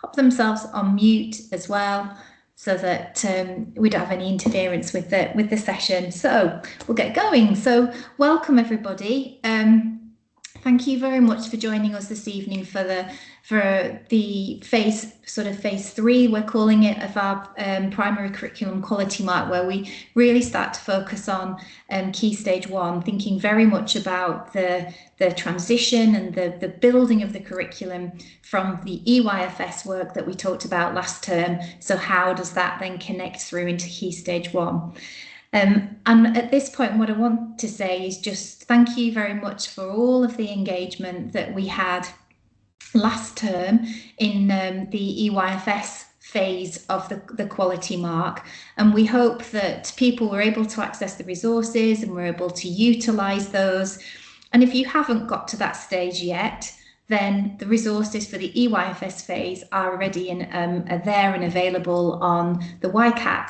pop themselves on mute as well, so that we don't have any interference with the session. So we'll get going. So welcome everybody. Thank you very much for joining us this evening for the phase 3, we're calling it, of our primary curriculum quality mark, where we really start to focus on Key Stage 1, thinking very much about the transition and the building of the curriculum from the EYFS work that we talked about last term. So how does that then connect through into Key Stage 1? And at this point, what I want to say is just thank you very much for all of the engagement that we had last term in the EYFS phase of the quality mark. And we hope that people were able to access the resources and were able to utilise those. And if you haven't got to that stage yet, then the resources for the EYFS phase are already are there and available on the YCAT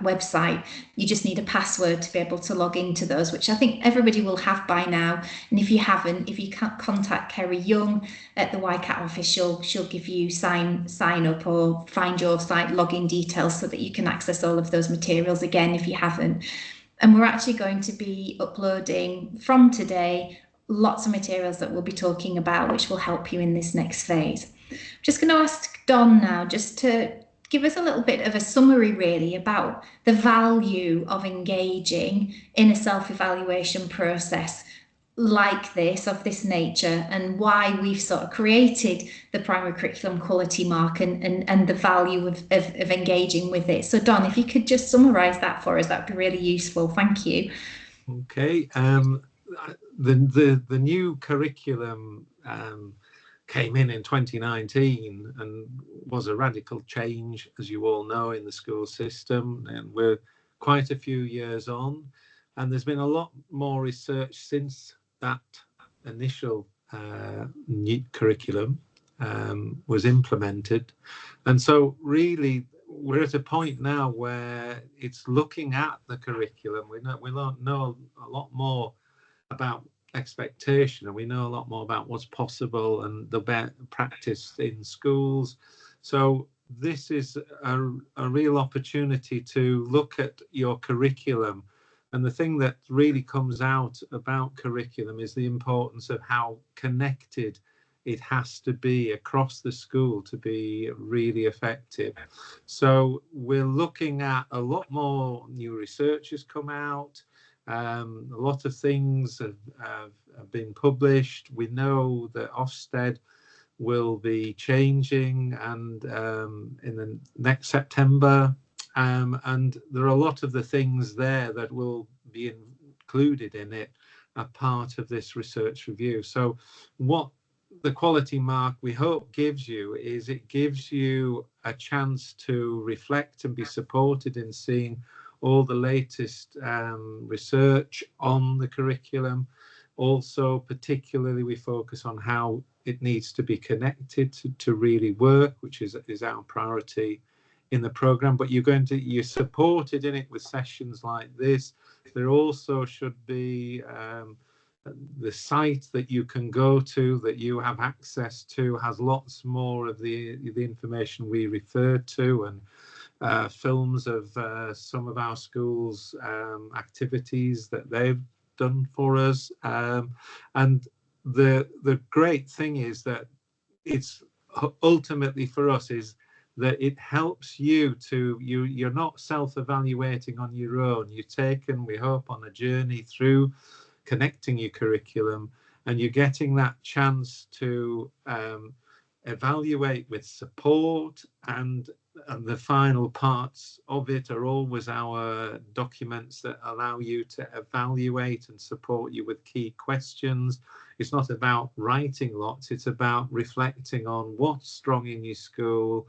website. You just need a password to be able to log into those, which I think everybody will have by now. And if you haven't, if you can't, contact Kerry Young at the YCAT office, she'll give you sign up or find your site login details so that you can access all of those materials again if you haven't. And we're actually going to be uploading from today lots of materials that we'll be talking about, which will help you in this next phase. I'm just going to ask Don now just to give us a little bit of a summary really about the value of engaging in a self-evaluation process like this, of this nature, and why we've sort of created the primary curriculum quality mark and the value of engaging with it. So Don, if you could just summarise that for us, that'd be really useful. Thank you. Okay. The new curriculum came in 2019 and was a radical change, as you all know, in the school system, and we're quite a few years on, and there's been a lot more research since that initial new curriculum was implemented. And so really we're at a point now where it's looking at the curriculum. We know a lot more about expectation, and we know a lot more about what's possible and the practice in schools. So this is a real opportunity to look at your curriculum, and the thing that really comes out about curriculum is the importance of how connected it has to be across the school to be really effective. So we're looking at a lot more new research has come out. A lot of things have been published. We know that Ofsted will be changing and in the next September, and there are a lot of the things there that will be included in it as part of this research review. So what the quality mark, we hope, gives you is it gives you a chance to reflect and be supported in seeing all the latest research on the curriculum. Also, particularly, we focus on how it needs to be connected to really work, which is our priority in the program. But you're supported in it with sessions like this. There also should be the site that you can go to, that you have access to, has lots more of the information we referred to, and films of some of our schools' activities that they've done for us. And the great thing is that it's ultimately for us is that it helps you to, you're not self-evaluating on your own. You're taken, we hope, on a journey through connecting your curriculum, and you're getting that chance to evaluate with support, and the final parts of it are always our documents that allow you to evaluate and support you with key questions. It's not about writing lots, it's about reflecting on what's strong in your school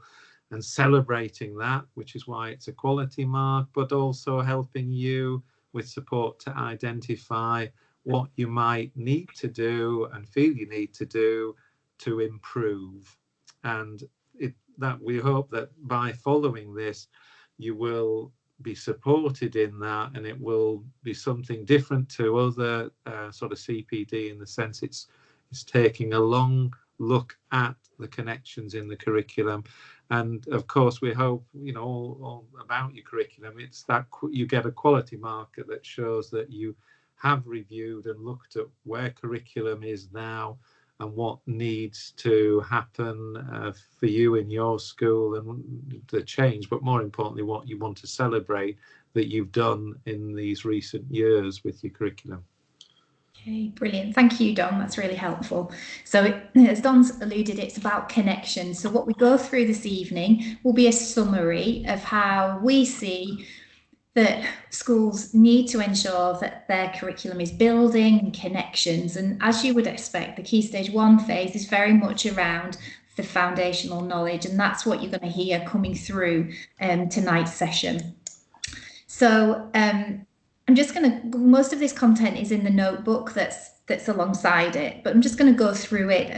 and celebrating that, which is why it's a quality mark, but also helping you with support to identify what you might need to do and feel you need to do to improve. And that we hope that by following this, you will be supported in that, and it will be something different to other sort of CPD, in the sense it's taking a long look at the connections in the curriculum. And of course, we hope, all about your curriculum, it's that you get a quality marker that shows that you have reviewed and looked at where curriculum is now and what needs to happen for you in your school and the change, but more importantly, what you want to celebrate that you've done in these recent years with your curriculum. Okay, brilliant. Thank you, Don. That's really helpful. So as Don's alluded, it's about connection. So what we go through this evening will be a summary of how we see that schools need to ensure that their curriculum is building connections. And as you would expect, the Key Stage 1 phase is very much around the foundational knowledge, and that's what you're going to hear coming through tonight's session. So I'm just going to, most of this content is in the notebook that's alongside it, but I'm just going to go through it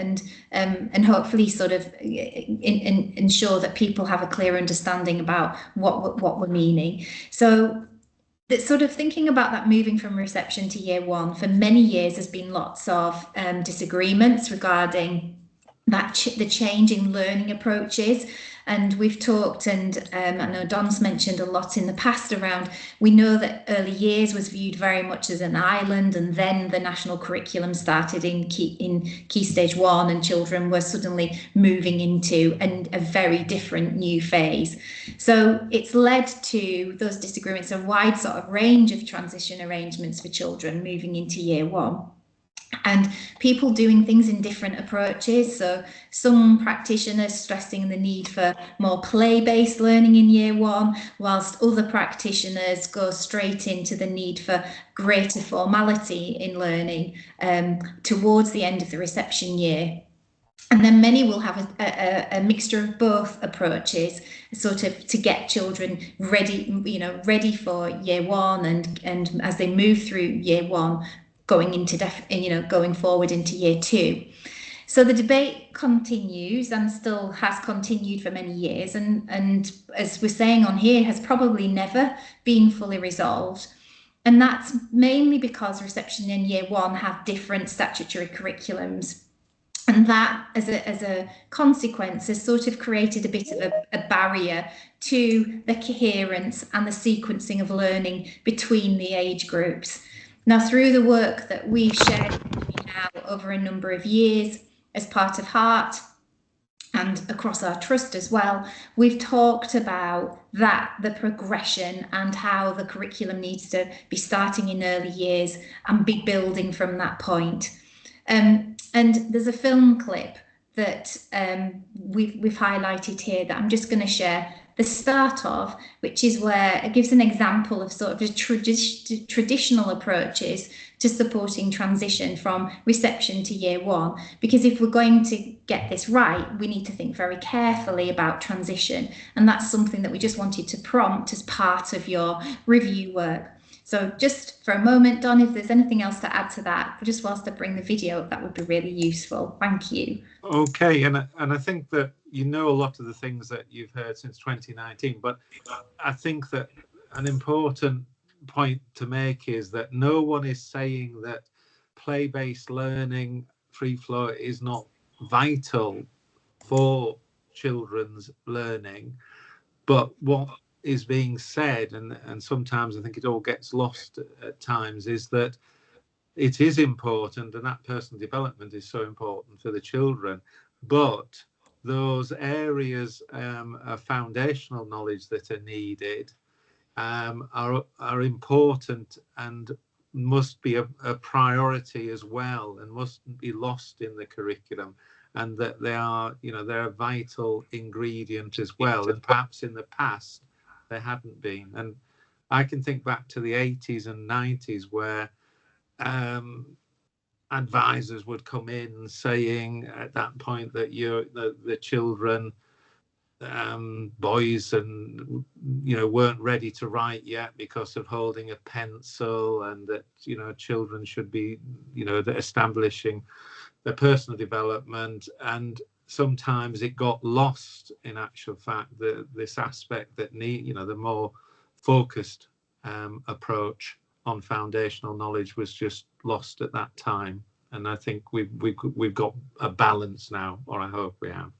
and hopefully sort of ensure that people have a clear understanding about what we're meaning. So that sort of thinking about that moving from reception to year 1 for many years has been lots of disagreements regarding the change in learning approaches. And we've talked, and I know Don's mentioned a lot in the past around, we know that early years was viewed very much as an island, and then the national curriculum started in Key Stage 1, and children were suddenly moving into a very different new phase. So it's led to those disagreements, a wide sort of range of transition arrangements for children moving into year 1. And people doing things in different approaches. So some practitioners stressing the need for more play-based learning in year 1, whilst other practitioners go straight into the need for greater formality in learning towards the end of the reception year. And then many will have a mixture of both approaches, sort of to get children ready for year 1, and as they move through year 1, going forward into year 2. So the debate continues and still has continued for many years, and as we're saying on here, has probably never been fully resolved. And that's mainly because reception and year 1 have different statutory curriculums. And that, as a consequence, has sort of created a bit of a barrier to the coherence and the sequencing of learning between the age groups. Now, through the work that we've shared now over a number of years as part of HEART and across our trust as well, we've talked about the progression and how the curriculum needs to be starting in early years and be building from that point. And there's a film clip that we've highlighted here that I'm just going to share the start of, which is where it gives an example of sort of the traditional approaches to supporting transition from reception to year 1. Because if we're going to get this right, we need to think very carefully about transition. And that's something that we just wanted to prompt as part of your review work. So just for a moment, Don, if there's anything else to add to that, just whilst I bring the video up, that would be really useful. Thank you. Okay, and I think that a lot of the things that you've heard since 2019, but I think that an important point to make is that no one is saying that play-based learning, free flow, is not vital for children's learning. But what is being said, and sometimes I think it all gets lost at times, is that it is important, and that personal development is so important for the children, but those areas of foundational knowledge that are needed are important and must be a priority as well, and mustn't be lost in the curriculum, and that they're a vital ingredient as well, and perhaps in the past they hadn't been. And I can think back to the 80s and 90s where advisors would come in saying at that point that the children, boys, and weren't ready to write yet because of holding a pencil, and that children should be establishing their personal development. And sometimes it got lost, in actual fact, this aspect that the more focused approach on foundational knowledge was just lost at that time. And I think we've got a balance now, or I hope we have.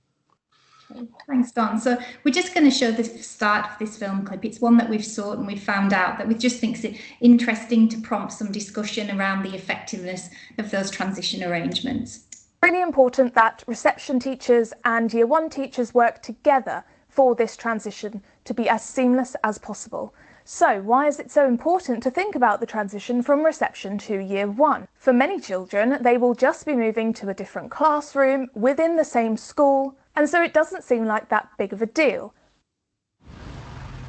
Okay, thanks, Don. So we're just going to show the start of this film clip. It's one that we've sought and we've found out that we just think it's interesting to prompt some discussion around the effectiveness of those transition arrangements. Really important that reception teachers and Year 1 teachers work together for this transition to be as seamless as possible. So why is it so important to think about the transition from reception to Year 1? For many children, they will just be moving to a different classroom within the same school, and so it doesn't seem like that big of a deal.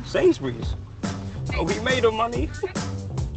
Sainsbury's? Are we made of money?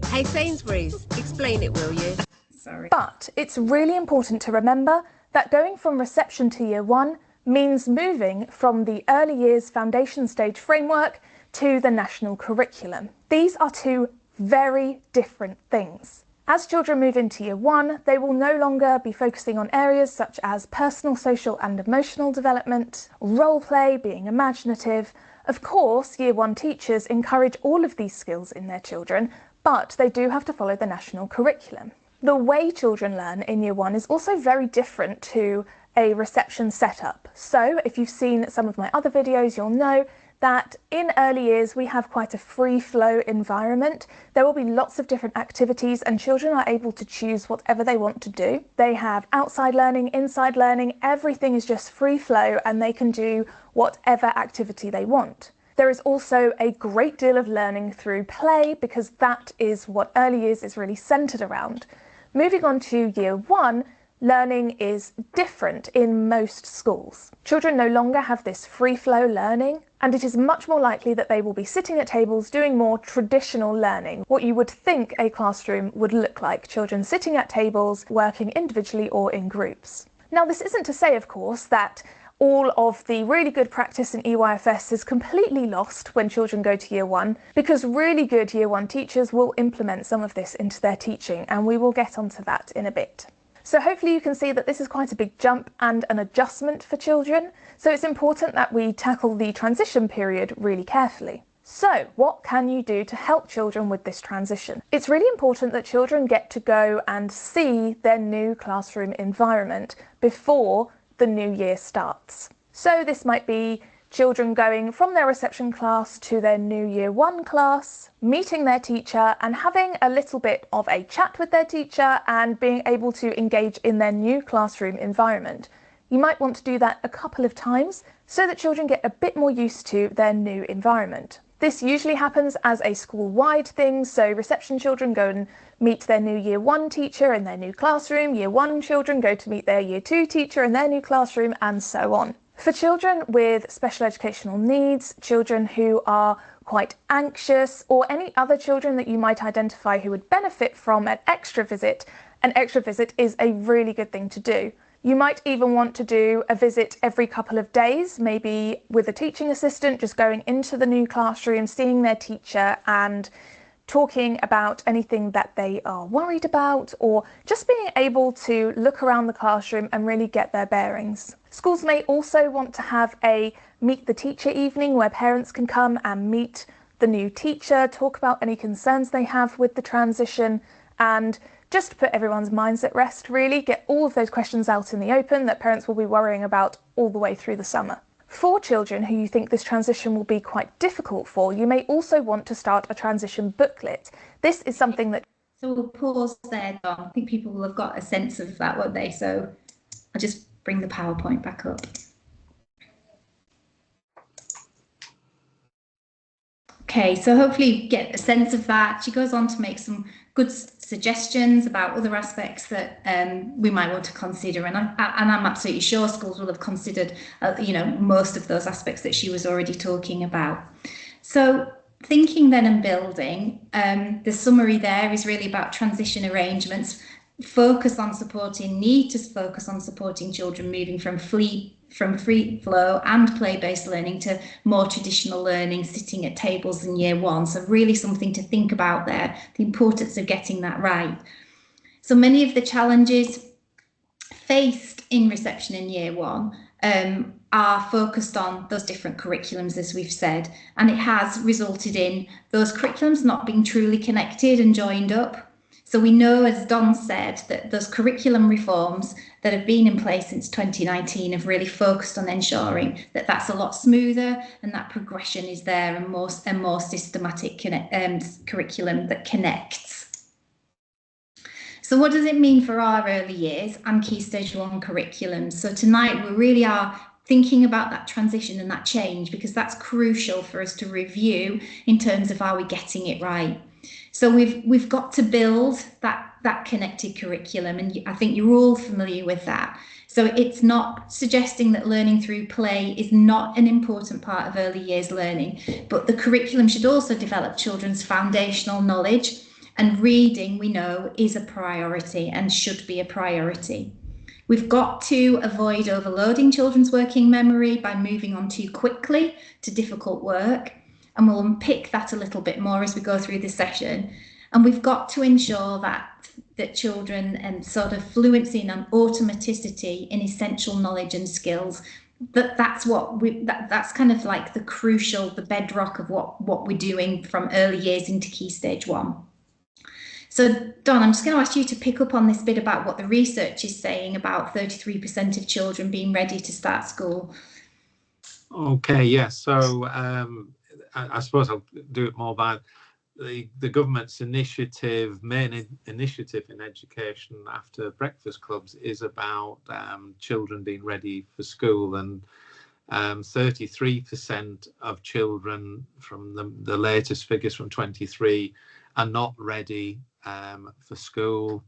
Hey Sainsbury's, explain it, will you? Sorry. But it's really important to remember that going from reception to Year 1 means moving from the early years foundation stage framework to the national curriculum. These are two very different things. As children move into Year 1, they will no longer be focusing on areas such as personal, social and emotional development, role play, being imaginative. Of course, Year 1 teachers encourage all of these skills in their children, but they do have to follow the national curriculum. The way children learn in Year 1 is also very different to a reception setup. So if you've seen some of my other videos, you'll know that in early years we have quite a free flow environment. There will be lots of different activities and children are able to choose whatever they want to do. They have outside learning, inside learning, everything is just free flow and they can do whatever activity they want. There is also a great deal of learning through play because that is what early years is really centred around. Moving on to Year 1, learning is different in most schools. Children no longer have this free flow learning, and it is much more likely that they will be sitting at tables doing more traditional learning, what you would think a classroom would look like, children sitting at tables, working individually or in groups. Now, this isn't to say, of course, that all of the really good practice in EYFS is completely lost when children go to Year 1, because really good Year 1 teachers will implement some of this into their teaching, and we will get onto that in a bit. So hopefully you can see that this is quite a big jump and an adjustment for children, so it's important that we tackle the transition period really carefully. So what can you do to help children with this transition? It's really important that children get to go and see their new classroom environment before the new year starts. So this might be children going from their reception class to their new Year 1 class, meeting their teacher and having a little bit of a chat with their teacher and being able to engage in their new classroom environment. You might want to do that a couple of times so that children get a bit more used to their new environment. This usually happens as a school-wide thing, so reception children go and meet their new Year 1 teacher in their new classroom, Year 1 children go to meet their Year 2 teacher in their new classroom, and so on. For children with special educational needs, children who are quite anxious, or any other children that you might identify who would benefit from an extra visit is a really good thing to do. You might even want to do a visit every couple of days, maybe with a teaching assistant, just going into the new classroom, seeing their teacher and talking about anything that they are worried about, or just being able to look around the classroom and really get their bearings. Schools may also want to have a meet the teacher evening where parents can come and meet the new teacher, talk about any concerns they have with the transition, and just to put everyone's minds at rest, really get all of those questions out in the open that parents will be worrying about all the way through the summer. For children who you think this transition will be quite difficult for, you may also want to start a transition booklet. This is something that... So we'll pause there, Dom. I think people will have got a sense of that, won't they? So I'll just bring the PowerPoint back up. Okay, so hopefully you get a sense of that. She goes on to make some good suggestions about other aspects that we might want to consider, and I'm absolutely sure schools will have considered most of those aspects that she was already talking about. So thinking then and building, the summary there is really about transition arrangements, need to focus on supporting children moving from free flow and play-based learning to more traditional learning, sitting at tables in Year 1. So really something to think about there, the importance of getting that right. So many of the challenges faced in reception in Year 1 are focused on those different curriculums, as we've said, and it has resulted in those curriculums not being truly connected and joined up. So we know, as Don said, that those curriculum reforms that have been in place since 2019 have really focused on ensuring that that's a lot smoother and that progression is there, and more systematic curriculum that connects. So what does it mean for our early years and Key Stage 1 curriculum? So tonight we really are thinking about that transition and that change, because that's crucial for us to review in terms of, are we getting it right? So we've got to build that connected curriculum, and I think you're all familiar with that. So it's not suggesting that learning through play is not an important part of early years learning, but the curriculum should also develop children's foundational knowledge, and reading, we know, is a priority and should be a priority. We've got to avoid overloading children's working memory by moving on too quickly to difficult work. And we'll unpick that a little bit more as we go through this session. And we've got to ensure that children and sort of fluency and automaticity in essential knowledge and skills, that's kind of like the bedrock of what we're doing from early years into Key Stage 1. So Don, I'm just going to ask you to pick up on this bit about what the research is saying about 33% of children being ready to start school. Okay, yes. So I suppose I'll do it more by the government's main initiative in education after breakfast clubs is about children being ready for school, and 33% of children from the latest figures from 23 are not ready for school.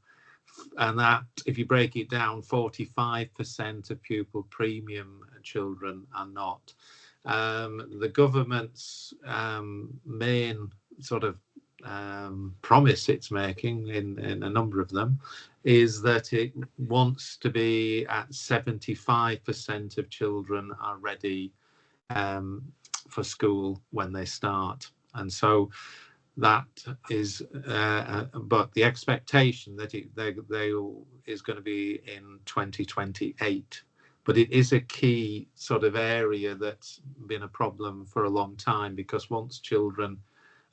And that, if you break it down, 45% of pupil premium children are not. The government's main sort of promise it's making in a number of them is that it wants to be at 75% of children are ready for school when they start. And so that is, but the expectation that they is going to be in 2028. But it is a key sort of area that's been a problem for a long time, because once children,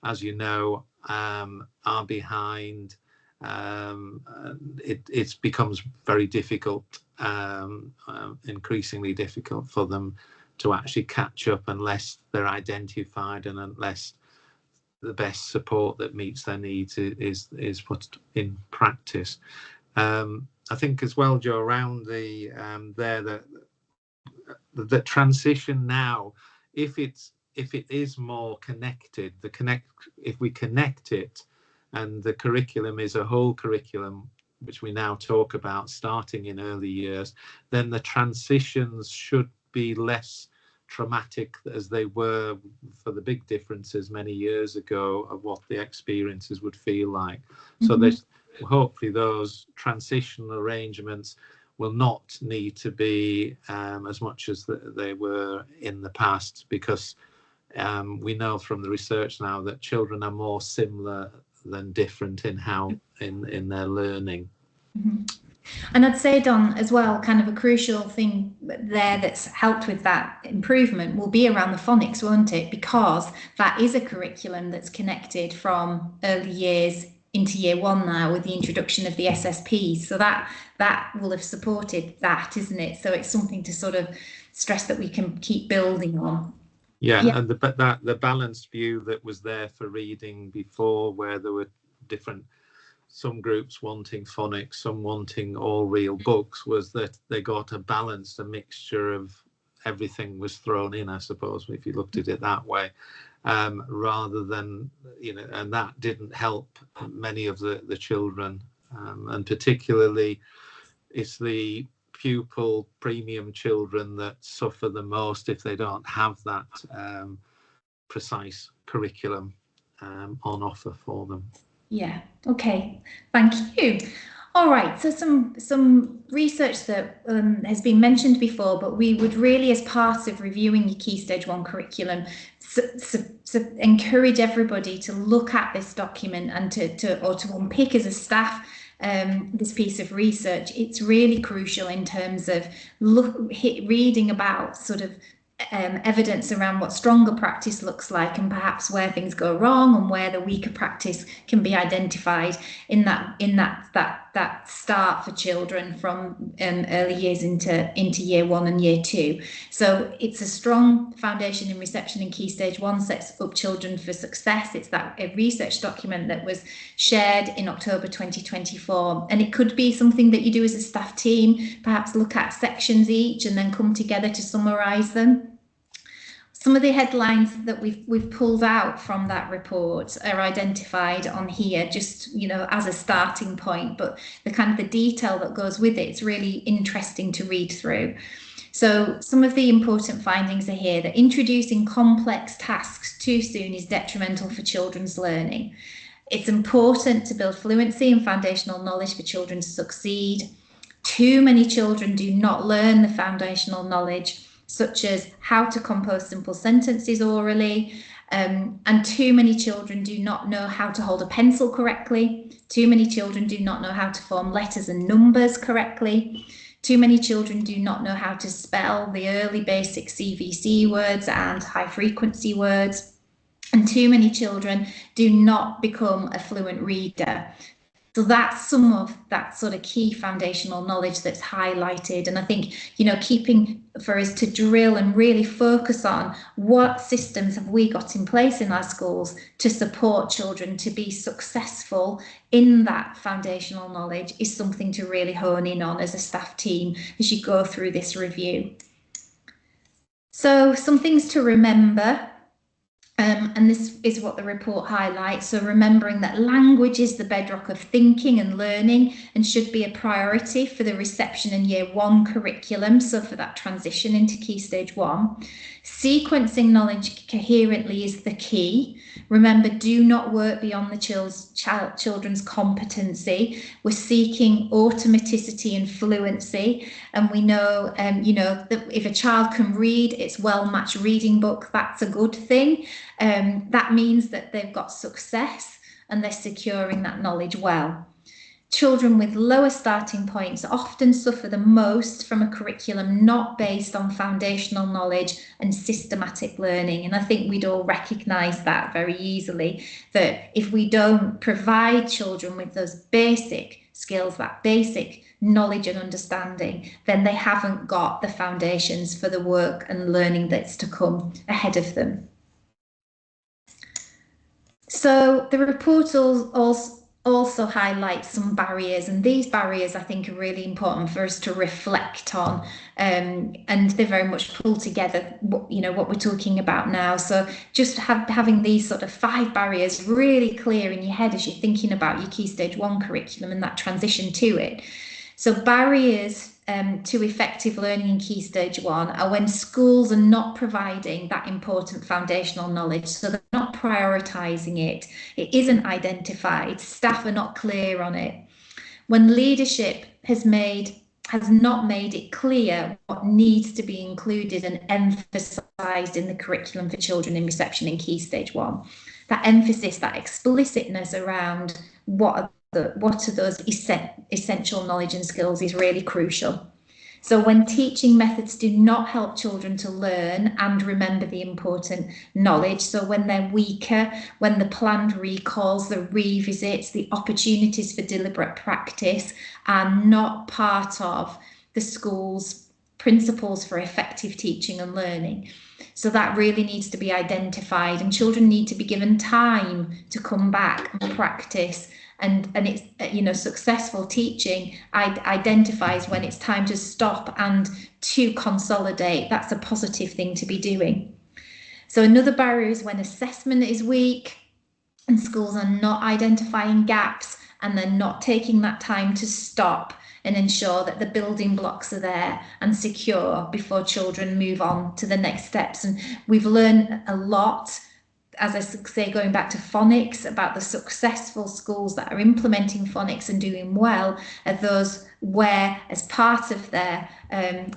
as you know, are behind, it becomes very difficult, increasingly difficult for them to actually catch up unless they're identified and unless the best support that meets their needs is put in practice. I think as well, Joe, around the transition now, if it is more connected, if we connect it, and the curriculum is a whole curriculum, which we now talk about starting in early years, then the transitions should be less traumatic as they were for the big differences many years ago of what the experiences would feel like. Mm-hmm. So there's hopefully those transitional arrangements will not need to be as much as they were in the past, because we know from the research now that children are more similar than different in their learning. Mm-hmm. And I'd say, Don, as well, kind of a crucial thing there that's helped with that improvement will be around the phonics, won't it? Because that is a curriculum that's connected from early years into year 1 now with the introduction of the SSPs. So that will have supported that, isn't it? So it's something to sort of stress that we can keep building on. Yeah. And the balanced view that was there for reading before, where there were some groups wanting phonics, some wanting all real books, was that they got a mixture of everything was thrown in, I suppose, if you looked at it that way, rather than, and that didn't help many of the children, and particularly it's the pupil premium children that suffer the most if they don't have that precise curriculum on offer for them. Yeah, okay, thank you. All right, so some research that has been mentioned before, but we would really, as part of reviewing your Key Stage 1 curriculum, encourage everybody to look at this document and to unpick as a staff this piece of research. It's really crucial in terms of reading about sort of evidence around what stronger practice looks like, and perhaps where things go wrong and where the weaker practice can be identified in that start for children from early years into year 1 and year 2. So it's a strong foundation in reception in Key Stage 1, sets up children for success. It's a research document that was shared in October 2024, and it could be something that you do as a staff team, perhaps look at sections each and then come together to summarise them. Some of the headlines that we've pulled out from that report are identified on here, just as a starting point, but the detail that goes with it is really interesting to read through. So some of the important findings are here: that introducing complex tasks too soon is detrimental for children's learning. It's important to build fluency and foundational knowledge for children to succeed. Too many children do not learn the foundational knowledge, such as how to compose simple sentences orally, and too many children do not know how to hold a pencil correctly. Too many children do not know how to form letters and numbers correctly. Too many children do not know how to spell the early basic CVC words and high frequency words. And too many children do not become a fluent reader. So that's some of that sort of key foundational knowledge that's highlighted. And I think, keeping for us to drill and really focus on what systems have we got in place in our schools to support children to be successful in that foundational knowledge is something to really hone in on as a staff team as you go through this review. So some things to remember. And this is what the report highlights. So remembering that language is the bedrock of thinking and learning and should be a priority for the reception in year 1 curriculum. So for that transition into Key Stage 1, sequencing knowledge coherently is the key. Remember, do not work beyond the children's competency. We're seeking automaticity and fluency. And we know, that if a child can read its well-matched reading book, that's a good thing. That means that they've got success and they're securing that knowledge well. Children with lower starting points often suffer the most from a curriculum not based on foundational knowledge and systematic learning. And I think we'd all recognise that very easily, that if we don't provide children with those basic skills, that basic knowledge and understanding, then they haven't got the foundations for the work and learning that's to come ahead of them. So the report also highlights some barriers, and these barriers I think are really important for us to reflect on, and they very much pull together what we're talking about now. So just having these sort of 5 barriers really clear in your head as you're thinking about your Key Stage 1 curriculum and that transition to it. So barriers to effective learning in Key Stage 1 are when schools are not providing that important foundational knowledge, so they're not prioritising it, it isn't identified, staff are not clear on it. When leadership has not made it clear what needs to be included and emphasised in the curriculum for children in reception in Key Stage 1. That emphasis, that explicitness around what are those essential knowledge and skills is really crucial. So when teaching methods do not help children to learn and remember the important knowledge, so when they're weaker, when the planned recalls, the revisits, the opportunities for deliberate practice are not part of the school's principles for effective teaching and learning. So that really needs to be identified, and children need to be given time to come back and practice. And it's, successful teaching identifies when it's time to stop and to consolidate. That's a positive thing to be doing. So another barrier is when assessment is weak and schools are not identifying gaps and they're not taking that time to stop and ensure that the building blocks are there and secure before children move on to the next steps. And we've learned a lot, as I say, going back to phonics, about the successful schools that are implementing phonics and doing well are those where, as part of their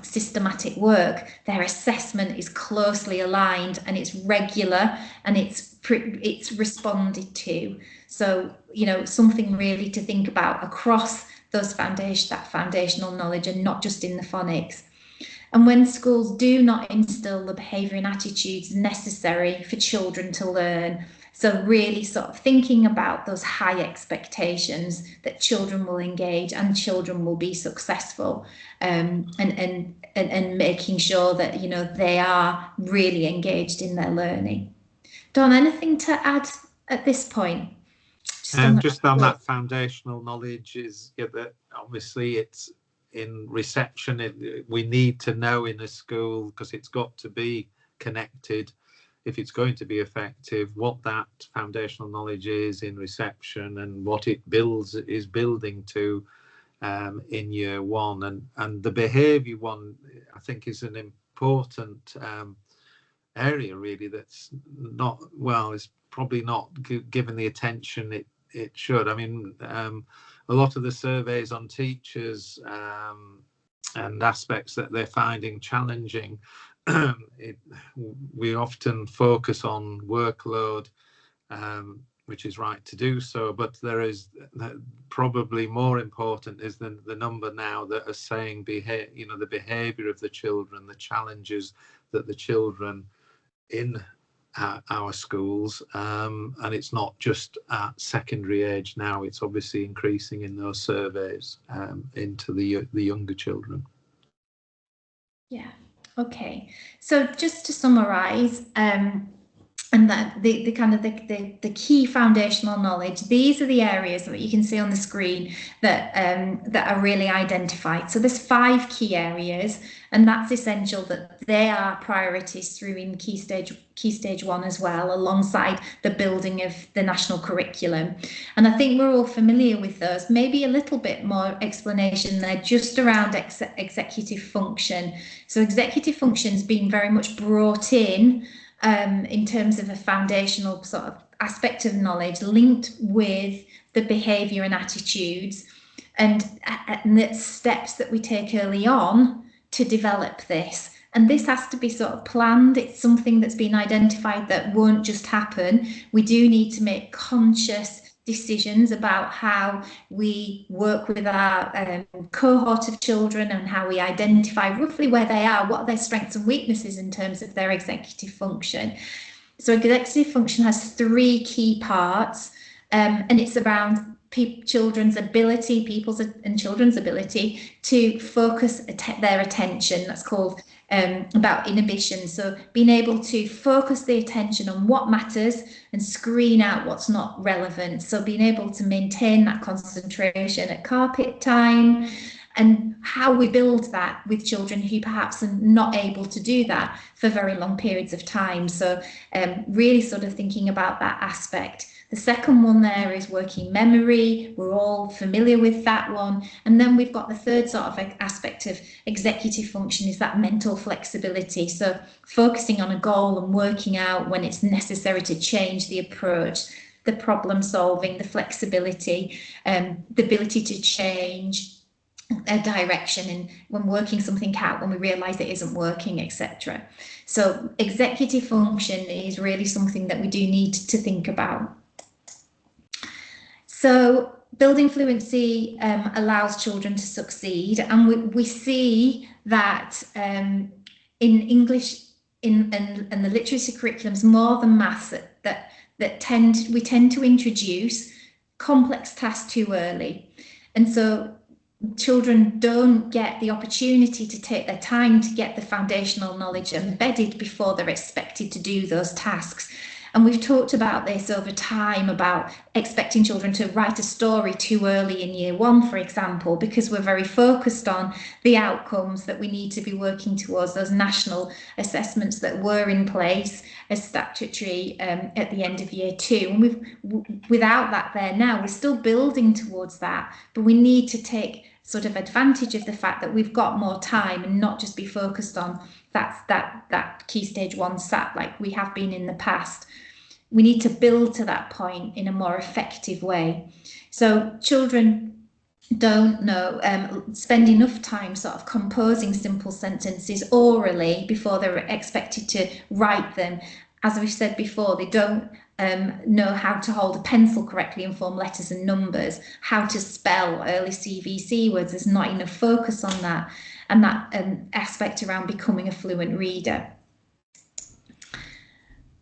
systematic work, their assessment is closely aligned and it's regular and it's responded to. So, something really to think about across those foundational knowledge and not just in the phonics. And when schools do not instill the behaviour and attitudes necessary for children to learn, so really sort of thinking about those high expectations that children will engage and children will be successful, and making sure that, you know, they are really engaged in their learning. Dawn, anything to add at this point? Just on that foundational knowledge is that obviously it's in reception. We need to know in a school, because it's got to be connected if it's going to be effective, what that foundational knowledge is in reception and what it is building to in year one. And the behaviour one, I think, is an important area really that's not, well, it's probably not given the attention it should. I mean, a lot of the surveys on teachers and aspects that they're finding challenging, we often focus on workload, which is right to do so, but there is probably more important is the number now that are saying the behaviour of the children, the challenges that the children in our schools, and it's not just at secondary age now, it's obviously increasing in those surveys into the younger children. Yeah, okay, so just to summarise, and that the kind of the key foundational knowledge, these are the areas that you can see on the screen that that are really identified. So there's 5 key areas, and that's essential that they are priorities through in key stage 1 as well, alongside the building of the national curriculum. And I think we're all familiar with those. Maybe a little bit more explanation there just around executive function. So executive function's been very much brought in terms of a foundational sort of aspect of knowledge linked with the behaviour and attitudes, and the steps that we take early on to develop this. And this has to be sort of planned. It's something that's been identified that won't just happen. We do need to make conscious decisions about how we work with our cohort of children and how we identify roughly where they are, what are their strengths and weaknesses in terms of their executive function. So executive function has 3 key parts, and it's around children's ability, people's and children's ability to focus their attention. That's called about inhibition. So being able to focus the attention on what matters and screen out what's not relevant. So being able to maintain that concentration at carpet time, and how we build that with children who perhaps are not able to do that for very long periods of time. So really sort of thinking about that aspect. The second one there is working memory. We're all familiar with that one. And then we've got the third sort of aspect of executive function is that mental flexibility. So focusing on a goal and working out when it's necessary to change the approach, the problem solving, the flexibility, the ability to change a direction and when working something out when we realize it isn't working, etc. So executive function is really something that we do need to think about. So building fluency allows children to succeed, and we see that in English and the literacy curriculums more than maths that we tend to introduce complex tasks too early, and so children don't get the opportunity to take their time to get the foundational knowledge embedded before they're expected to do those tasks. And we've talked about this over time, about expecting children to write a story too early in year 1, for example, because we're very focused on the outcomes that we need to be working towards, those national assessments that were in place as statutory at the end of year 2. And without that there now, we're still building towards that, but we need to take sort of advantage of the fact that we've got more time and not just be focused on that key stage 1 SAT like we have been in the past. We need to build to that point in a more effective way. So children don't spend enough time sort of composing simple sentences orally before they're expected to write them. As we've said before, they don't know how to hold a pencil correctly and form letters and numbers, how to spell early CVC words. There's not enough focus on that. and that aspect around becoming a fluent reader.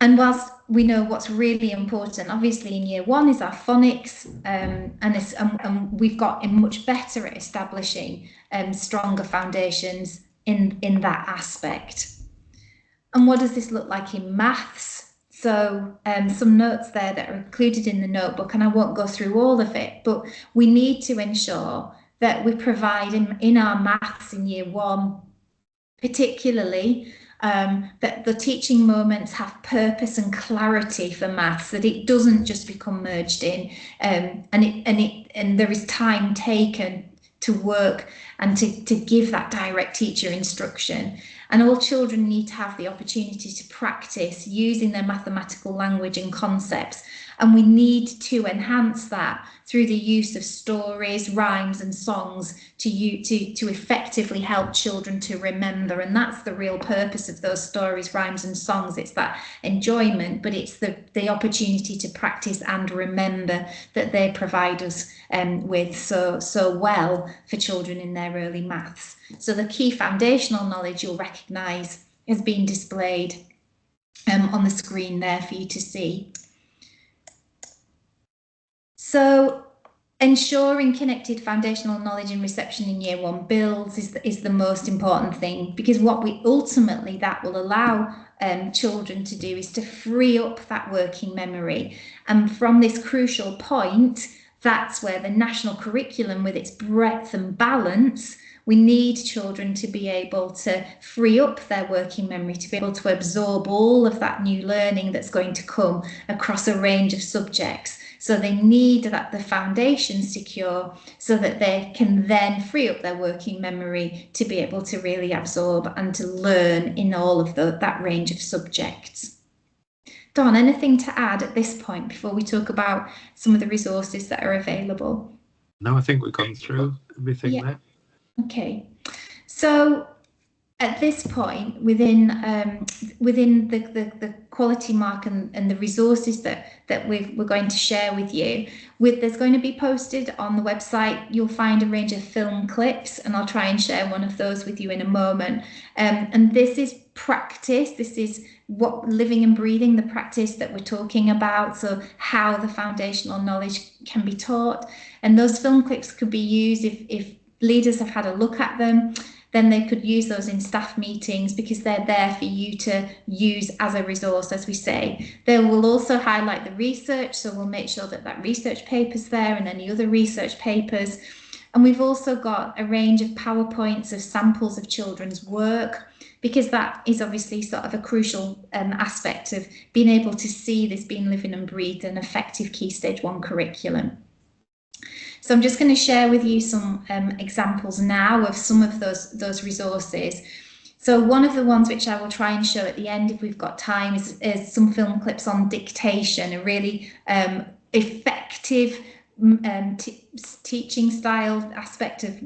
And whilst we know what's really important, obviously in year one is our phonics, and we've gotten much better at establishing stronger foundations in that aspect. And what does this look like in maths? So some notes there that are included in the notebook, and I won't go through all of it, but we need to ensure that we provide in our maths in year one, particularly, that the teaching moments have purpose and clarity for maths, that it doesn't just become merged in, and there is time taken to work and to give that direct teacher instruction. And all children need to have the opportunity to practice using their mathematical language and concepts. And we need to enhance that through the use of stories, rhymes and songs to effectively help children to remember. And that's the real purpose of those stories, rhymes and songs. It's that enjoyment, but it's the opportunity to practice and remember that they provide us with so well for children in their early maths. So the key foundational knowledge you'll recognise has been displayed on the screen there for you to see. So ensuring connected foundational knowledge and reception in year one builds is the most important thing, because what we ultimately that will allow children to do is to free up that working memory. And from this crucial point, that's where the national curriculum with its breadth and balance, we need children to be able to free up their working memory, to be able to absorb all of that new learning that's going to come across a range of subjects. So they need the foundation secure so that they can then free up their working memory to be able to really absorb and to learn in all of that range of subjects. Don, anything to add at this point before we talk about some of the resources that are available? No, I think we've gone through everything there. Okay, so at this point, within the quality mark and the resources that we're going to share with you, there's going to be posted on the website. You'll find a range of film clips, and I'll try and share one of those with you in a moment. And this is practice. This is what living and breathing, the practice that we're talking about. So how the foundational knowledge can be taught, and those film clips could be used if leaders have had a look at them. Then they could use those in staff meetings because they're there for you to use as a resource, as we say. They will also highlight the research, so we'll make sure that research paper's there and any other research papers. And we've also got a range of PowerPoints of samples of children's work, because that is obviously sort of a crucial aspect of being able to see this being living and breathed an effective Key Stage 1 curriculum. So I'm just going to share with you some examples now of some of those resources. So one of the ones which I will try and show at the end if we've got time is some film clips on dictation, a really effective teaching style aspect of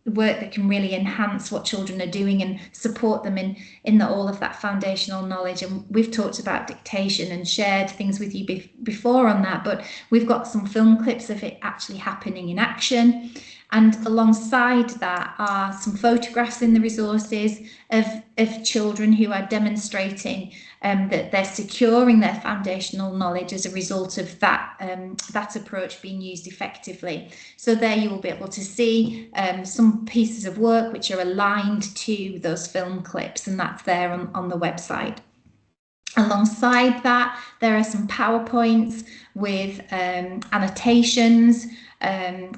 work that can really enhance what children are doing and support them in all of that foundational knowledge. And we've talked about dictation and shared things with you before on that, but we've got some film clips of it actually happening in action. And alongside that are some photographs in the resources of children who are demonstrating that they're securing their foundational knowledge as a result of that approach being used effectively. So there you will be able to see some pieces of work which are aligned to those film clips, and that's there on the website. Alongside that, there are some PowerPoints with annotations,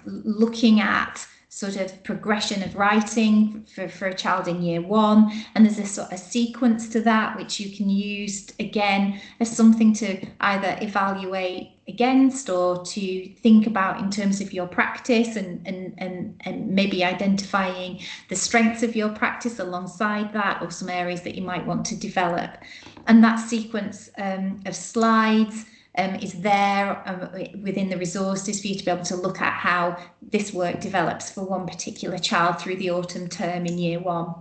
looking at sort of progression of writing for a child in year one, and there's a sort of sequence to that which you can use again as something to either evaluate against or to think about in terms of your practice and maybe identifying the strengths of your practice alongside that, or some areas that you might want to develop. And that sequence of slides is there within the resources for you to be able to look at how this work develops for one particular child through the autumn term in year one,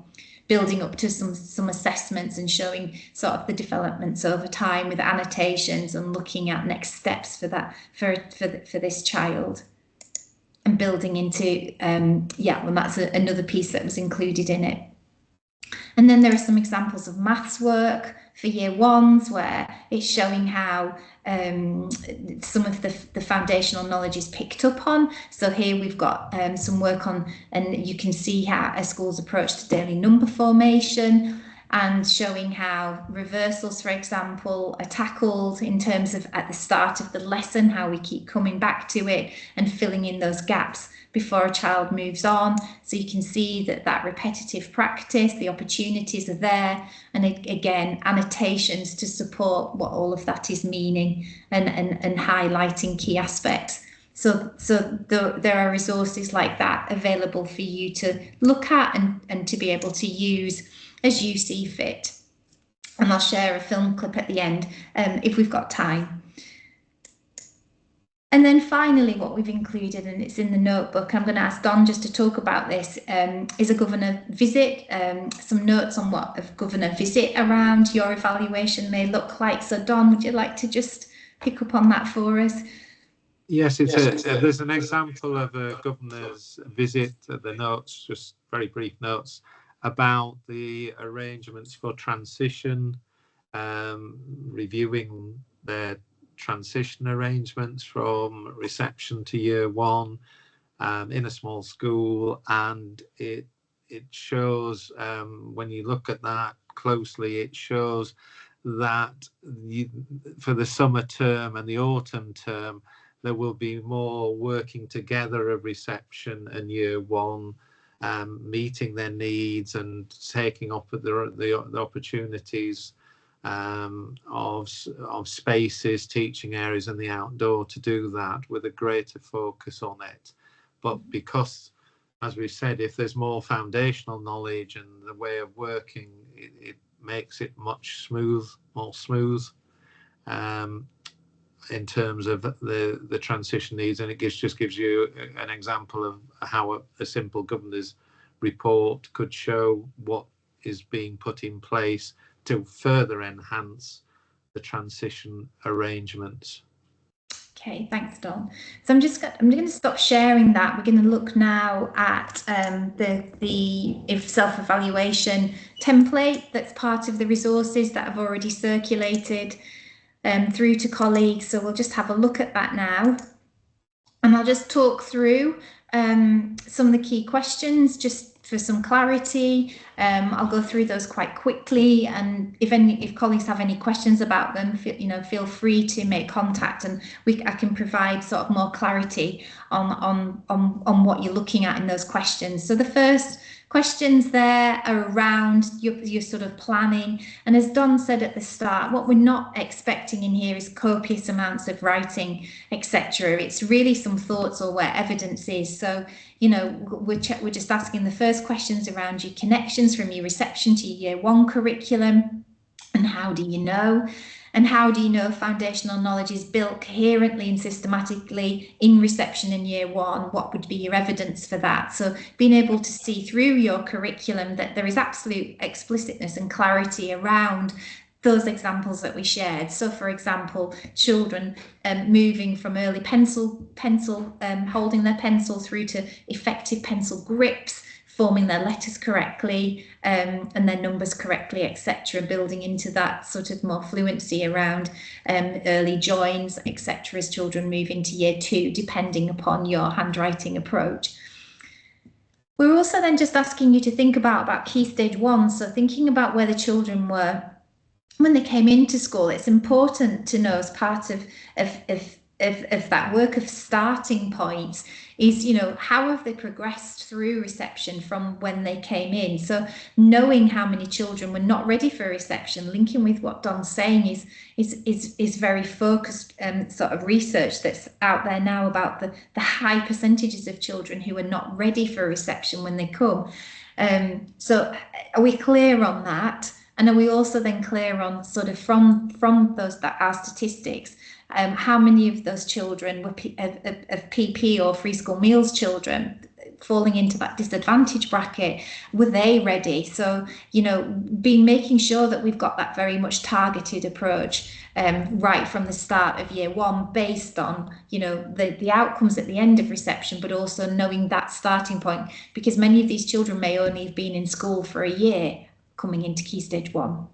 building up to some assessments and showing sort of the developments over time with annotations and looking at next steps for that for this child. and building into, well, that's another piece that was included in it. And then there are some examples of maths work for year ones where it's showing how some of the foundational knowledge is picked up on. So here we've got some work on, and you can see how a school's approach to daily number formation, and showing how reversals, for example, are tackled in terms of at the start of the lesson, how we keep coming back to it and filling in those gaps before a child moves on. So you can see that repetitive practice, the opportunities are there, and again, annotations to support what all of that is meaning and highlighting key aspects. So there are resources like that available for you to look at and to be able to use as you see fit. And I'll share a film clip at the end if we've got time. And then finally, what we've included, and it's in the notebook, I'm going to ask Don just to talk about this, is a governor visit, some notes on what a governor visit around your evaluation may look like. So Don, would you like to just pick up on that for us? Yes, there's an example of a governor's visit, the notes, just very brief notes about the arrangements for transition, reviewing their transition arrangements from reception to year one in a small school, and it shows, when you look at that closely, it shows that for the summer term and the autumn term there will be more working together of reception and year one, meeting their needs and taking up the opportunities of spaces, teaching areas and the outdoor to do that with a greater focus on it. But because, as we said, if there's more foundational knowledge and the way of working, it makes it much more smooth in terms of the transition needs, and it just gives you an example of how a simple governor's report could show what is being put in place to further enhance the transition arrangements. Okay, thanks, Don. So I'm going to stop sharing that. We're going to look now at the self-evaluation template that's part of the resources that have already circulated through to colleagues. So we'll just have a look at that now. And I'll just talk through some of the key questions just for some clarity. I'll go through those quite quickly, and if colleagues have any questions about them, feel free to make contact, and I can provide sort of more clarity on what you're looking at in those questions. So the first questions there are around your sort of planning, and as Don said at the start, what we're not expecting in here is copious amounts of writing, etc. It's really some thoughts or where evidence is. So we're just asking the first questions around your connections from your reception to your year one curriculum, and how do you know? And how do you know foundational knowledge is built coherently and systematically in reception in year one? What would be your evidence for that? So being able to see through your curriculum that there is absolute explicitness and clarity around those examples that we shared. So for example, children moving from early pencil holding their pencil through to effective pencil grips, forming their letters correctly and their numbers correctly, etc., building into that sort of more fluency around early joins, etc., as children move into year two, depending upon your handwriting approach. We're also then just asking you to think about key stage one, so thinking about where the children were when they came into school. It's important to know, as part of that work of starting points, is how have they progressed through reception from when they came in. So knowing how many children were not ready for reception, linking with what Don's saying, is very focused sort of research that's out there now about the high percentages of children who are not ready for reception when they come. So are we clear on that? And are we also then clear on sort of from those that are statistics, how many of those children were of PP or free school meals children? falling into that disadvantage bracket, were they ready? So, you know, making sure that we've got that very much targeted approach right from the start of year one, based on, you know, the outcomes at the end of reception, but also knowing that starting point, because many of these children may only have been in school for a year coming into Key Stage 1.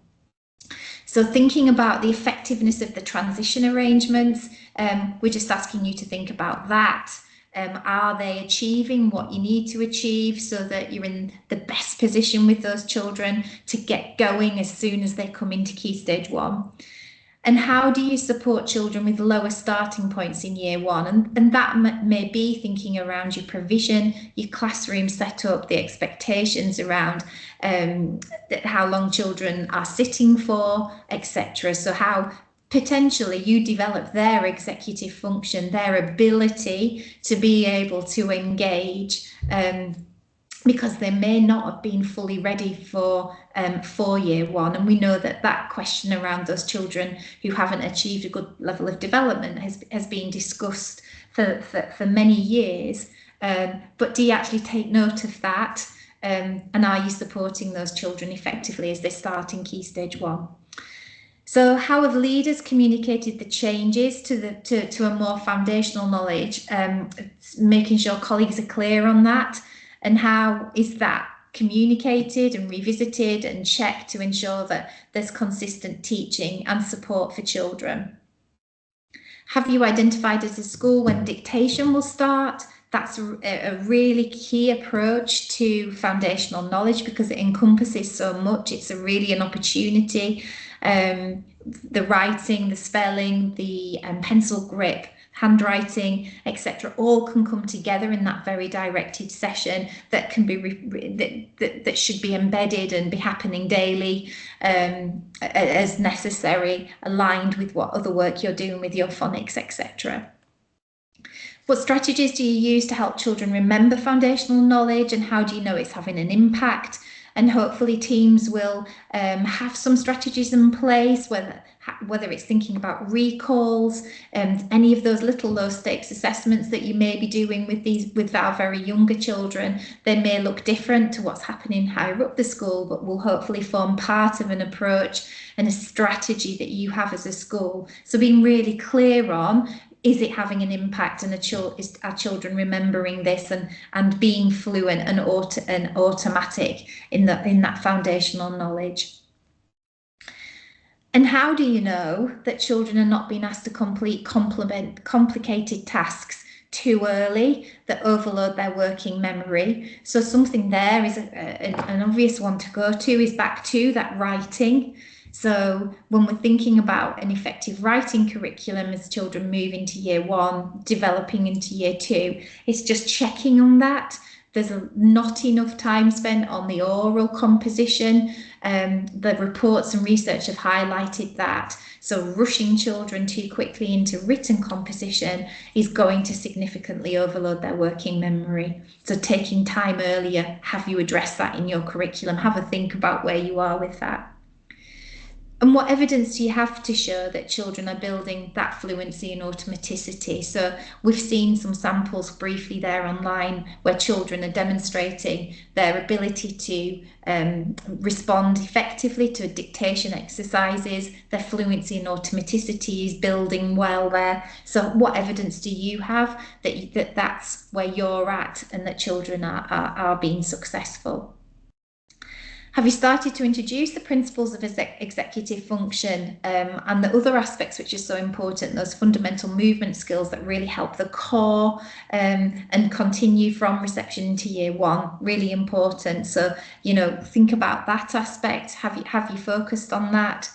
So thinking about the effectiveness of the transition arrangements, we're just asking you to think about that. Are they achieving what you need to achieve so that you're in the best position with those children to get going as soon as they come into Key Stage 1? And how do you support children with lower starting points in year one? And that may be thinking around your provision, your classroom setup, the expectations around how long children are sitting for, etc. So how potentially you develop their executive function, their ability to be able to engage, because they may not have been fully ready for year one. And we know that that question around those children who haven't achieved a good level of development has been discussed for many years. But do you actually take note of that? And are you supporting those children effectively as they start in Key Stage 1? So how have leaders communicated the changes to a more foundational knowledge, making sure colleagues are clear on that? And how is that communicated and revisited and checked to ensure that there's consistent teaching and support for children? Have you identified as a school when dictation will start? That's a really key approach to foundational knowledge because it encompasses so much. It's really an opportunity. The writing, the spelling, the pencil grip, handwriting, etc., all can come together in that very directed session that can be that should be embedded and be happening daily as necessary, aligned with what other work you're doing with your phonics, etc. What strategies do you use to help children remember foundational knowledge, and how do you know it's having an impact? And hopefully teams will have some strategies in place, whether it's thinking about recalls and any of those little low stakes assessments that you may be doing with our very younger children. They may look different to what's happening higher up the school, but will hopefully form part of an approach and a strategy that you have as a school. So being really clear on, is it having an impact, and is our children remembering this and being fluent and automatic in that foundational knowledge? And how do you know that children are not being asked to complete complicated tasks too early that overload their working memory? So something there is an obvious one to go to is back to that writing. So when we're thinking about an effective writing curriculum as children move into year one, developing into year two, it's just checking on that. There's not enough time spent on the oral composition. The reports and research have highlighted that. So rushing children too quickly into written composition is going to significantly overload their working memory. So taking time earlier, have you addressed that in your curriculum? Have a think about where you are with that. And what evidence do you have to show that children are building that fluency and automaticity? So we've seen some samples briefly there online where children are demonstrating their ability to respond effectively to dictation exercises. Their fluency and automaticity is building well there. So what evidence do you have that that's where you're at and that children are being successful? Have you started to introduce the principles of executive function and the other aspects which are so important, those fundamental movement skills that really help the core and continue from reception into year one? Really important. So, you know, think about that aspect. Have you focused on that?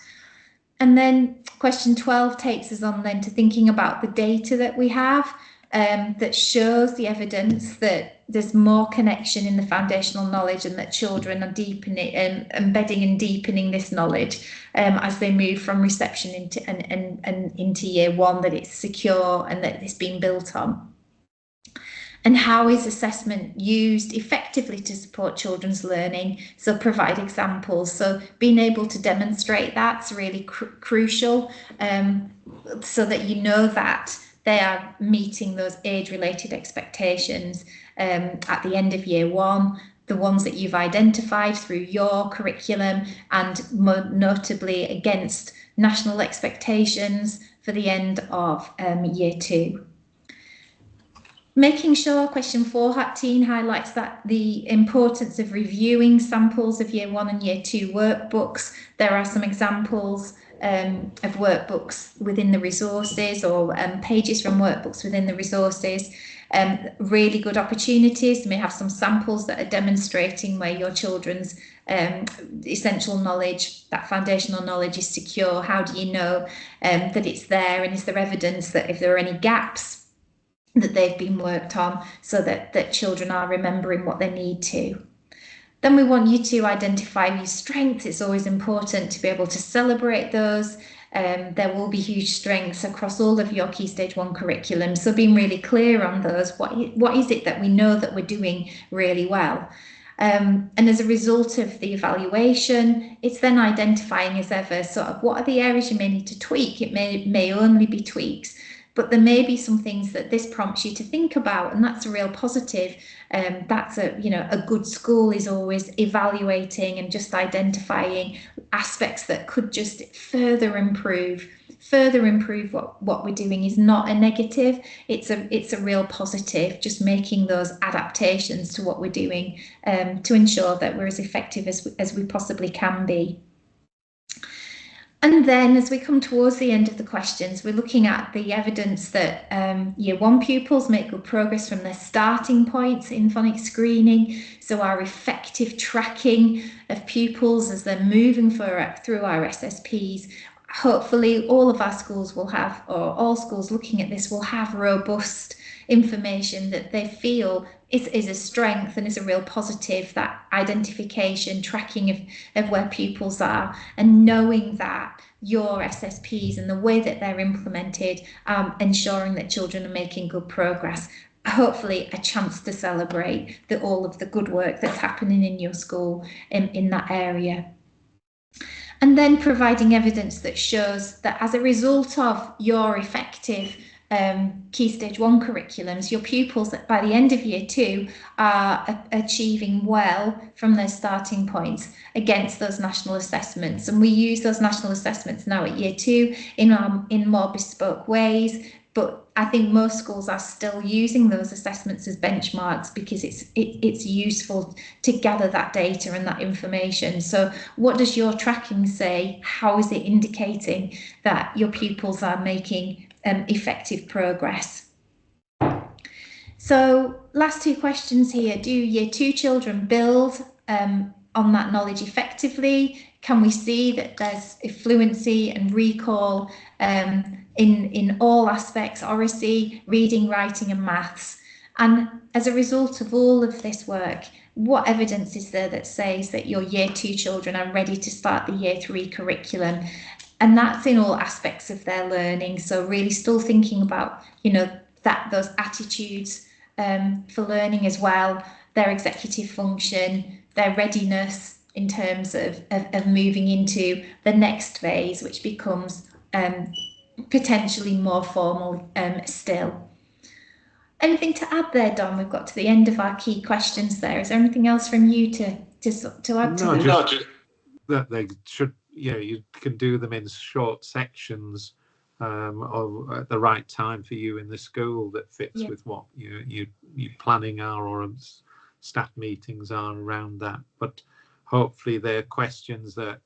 And then question 12 takes us on then to thinking about the data that we have that shows the evidence that there's more connection in the foundational knowledge and that children are deepening and embedding and deepening this knowledge as they move from reception into year one, that it's secure and that it's been built on. And how is assessment used effectively to support children's learning? So provide examples. So being able to demonstrate that's really crucial so that you know that they are meeting those age-related expectations at the end of year one, the ones that you've identified through your curriculum, and notably against national expectations for the end of year two. Making sure, question 14 highlights that the importance of reviewing samples of year one and year two workbooks. There are some examples of workbooks within the resources, or pages from workbooks within the resources. Really good opportunities. You may have some samples that are demonstrating where your children's essential knowledge, that foundational knowledge, is secure. How do you know that it's there, and is there evidence that if there are any gaps that they've been worked on, so that children are remembering what they need to. Then we want you to identify your strengths. It's always important to be able to celebrate those. There will be huge strengths across all of your Key Stage 1 curriculum, so being really clear on those. What is it that we know that we're doing really well? And as a result of the evaluation, it's then identifying as ever sort of what are the areas you may need to tweak. It may only be tweaks, but there may be some things that this prompts you to think about, and that's a real positive. That's a good school is always evaluating and just identifying aspects that could just further improve what we're doing. Is not a negative. It's a real positive, just making those adaptations to what we're doing to ensure that we're as effective as we possibly can be. And then as we come towards the end of the questions, we're looking at the evidence that year one pupils make good progress from their starting points in phonics screening. So our effective tracking of pupils as they're moving through our SSPs. Hopefully all of our schools will have, or all schools looking at this will have, robust information that they feel is a strength and is a real positive, that identification, tracking of where pupils are, and knowing that your SSPs and the way that they're implemented, ensuring that children are making good progress. Hopefully a chance to celebrate all of the good work that's happening in your school in that area. And then providing evidence that shows that as a result of your effective Key Stage 1 curriculums, your pupils that by the end of year two are achieving well from their starting points against those national assessments. And we use those national assessments now at year two in more bespoke ways. But I think most schools are still using those assessments as benchmarks because it's useful to gather that data and that information. So what does your tracking say? How is it indicating that your pupils are making effective progress? So last two questions here. Do year two children build on that knowledge effectively? Can we see that there's fluency and recall in all aspects, oracy, reading, writing and maths? And as a result of all of this work, what evidence is there that says that your year two children are ready to start the year three curriculum? And that's in all aspects of their learning. So really still thinking about, those attitudes for learning as well, their executive function, their readiness in terms of moving into the next phase, which becomes potentially more formal still. Anything to add there, Don? We've got to the end of our key questions there. Is there anything else from you to add to that? Just that they should, you can do them in short sections or at the right time for you in the school that fits with what you planning are, or staff meetings are around that. But hopefully they're questions that,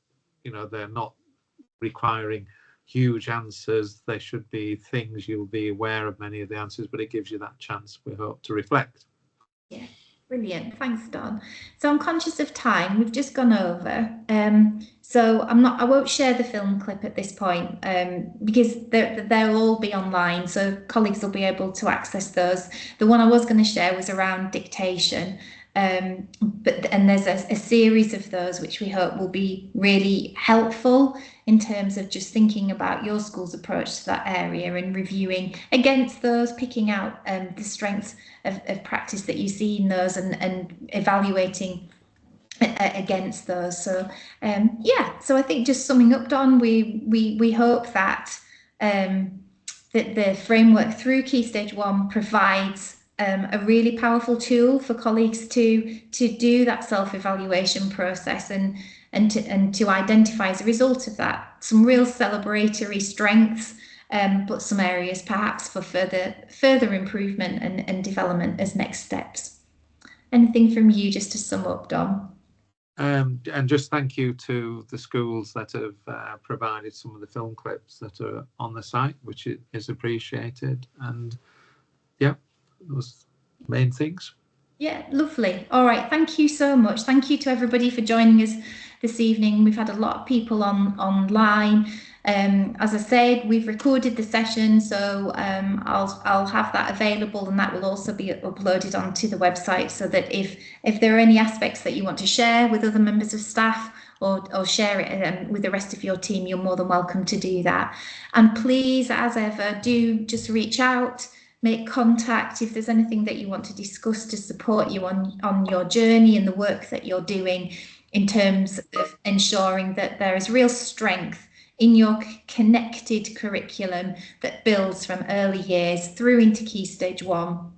they're not requiring huge answers. They should be things you'll be aware of many of the answers, but it gives you that chance, we hope, to reflect. Yeah, brilliant. Thanks, Don. So I'm conscious of time. We've just gone over. So I won't share the film clip at this point because they'll all be online, so colleagues will be able to access those. The one I was going to share was around dictation. And there's a series of those which we hope will be really helpful in terms of just thinking about your school's approach to that area and reviewing against those, picking out the strengths of practice that you see in those and evaluating against those. So so I think just summing up, Don, we hope that that the framework through Key Stage 1 provides a really powerful tool for colleagues to do that self-evaluation process and to identify as a result of that some real celebratory strengths, but some areas perhaps for further improvement and development as next steps. Anything from you just to sum up, Dom? And just thank you to the schools that have provided some of the film clips that are on the site, which is appreciated. And yeah, those main things. Yeah, lovely. All right, thank you so much. Thank you to everybody for joining us this evening. We've had a lot of people online. As I said, we've recorded the session, so I'll have that available, and that will also be uploaded onto the website, so that if there are any aspects that you want to share with other members of staff or share it with the rest of your team, you're more than welcome to do that. And please, as ever, do just reach out, make contact if there's anything that you want to discuss to support you on your journey and the work that you're doing in terms of ensuring that there is real strength in your connected curriculum that builds from early years through into Key Stage 1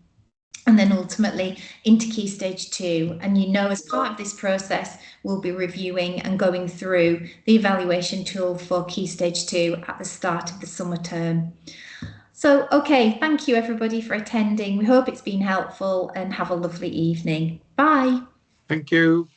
and then ultimately into Key Stage 2. And you know, as part of this process, we'll be reviewing and going through the evaluation tool for Key Stage 2 at the start of the summer term. So, okay, thank you everybody for attending. We hope it's been helpful and have a lovely evening. Bye. Thank you.